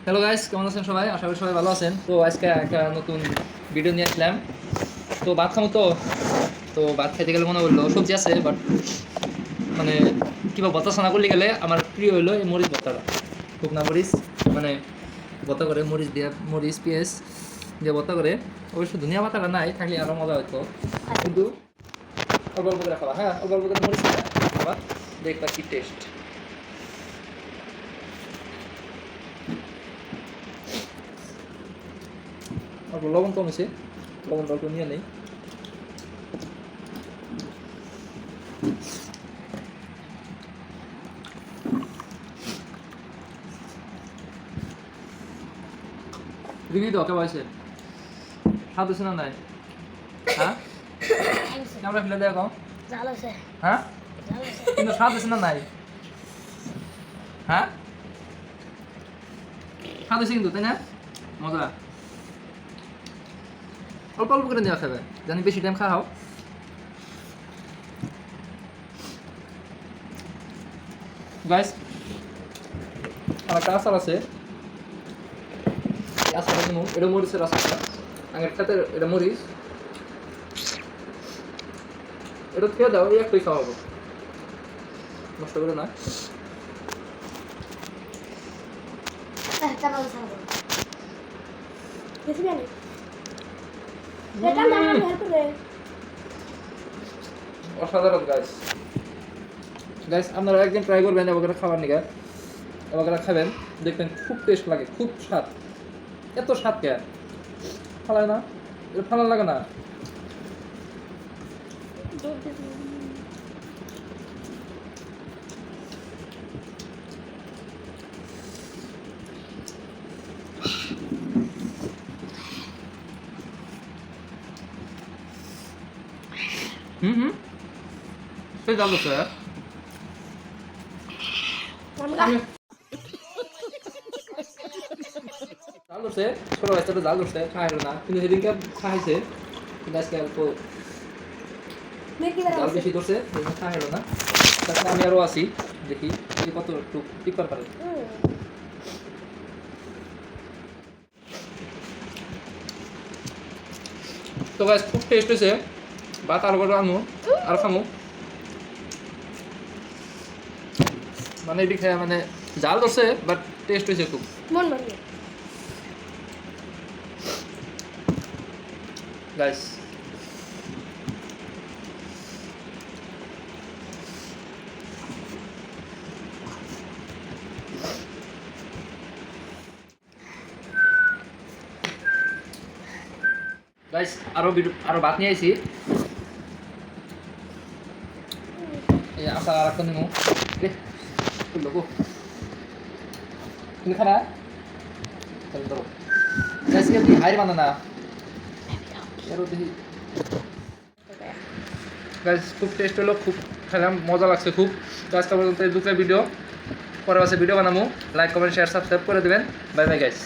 Hello guys, কেমন আছেন সবাই? আশা করি সবাই ভালো আছেন। তো আজকে একটা নতুন ভিডিও নিয়ে আসলাম। তো ভাত খাবো তো ভাত খাইতে গেলে মনে বললো সবজি আছে, বাট মানে কিংবা ভর্তা ছানা করলে গেলে আমার প্রিয় হইলো এই মরিচ ভর্তাটা। শুকনা মরিচ মানে ভর্তা করে মরিচ দিয়ে, মরিচ পেঁয়াজ দিয়ে ভর্তা করে। অবশ্য ধনিয়া পাতাটা নাই, থাকলে আরও মজা হতো, কিন্তু অল্প অল্প করে খাওয়া। হ্যাঁ, অল্প অল্প করে মরিচ খাওয়া, দেখবা কি টেস্ট। অল্প লবণ কম হয়েছে, লবণটা অল্প নিয়ে নেই। রিভিউ দাও কেমন আছে, স্বাদ হয়েছে না নাই? হ্যাঁ, ক্যামেরা ফেলে দেখো। হ্যাঁ, কিন্তু স্বাদ হয়েছে না নাই? হ্যাঁ, স্বাদ হয়েছে কিন্তু, তাই না? মজা। অল্প অল্প করে নেওয়া খাবে, জানি বেশি টাইম খাওয়াও। গাইস, আমার একটা আচার আছে, আচারটা কিনুন। এটা মরিচের আচারটা, আগের খাতে এটা মরিচ, এটা খেয়ে দাও, এই একটাই খাওয়াবো, নষ্ট করে না। অসাধারণ গাইস। গাইস, আপনারা একদিন ট্রাই করবেন এবারে খাবার নিয়ে, এবারে খাবেন, দেখবেন খুব টেস্ট লাগে, খুব স্বাদ। এত স্বাদ কে ফালায় না, এটা ফালা লাগে না। সেই জাল ধরছে, জাল ধরছে, ছোট বাচ্চাটা জাল ধরছে, খাইল না, কিন্তু সেদিনকে খাইছে, কিন্তু আজকে অল্প জাল বেশি ধরছে, খাইল না। তারপরে আমি আরও আছি, দেখি কত একটু টিপার পারে। তো গাইস, খুব টেস্ট হয়েছে, ভাত আর করে আনু আর খামু। মানে এটি খেয়ে মানে জাল ধরছে, বাট টেস্ট হয়েছে খুব। গাইস, গাইস আরো ভাত নিয়ে আইছি, এই আশা আর একটা নিমু লোকো তুমি খাবা, তাহলে ধরো। গাইস, কি হাইর বানানা এরও দেখি। গাইস, খুব টেস্ট হলো, খুব খেলাম, মজা লাগছে খুব। তো আজকে পর্যন্ত এই দুটো ভিডিও, পরে আছে ভিডিও বানাবো। লাইক কমেন্ট শেয়ার সাবস্ক্রাইব করে দেবেন। Bye bye guys.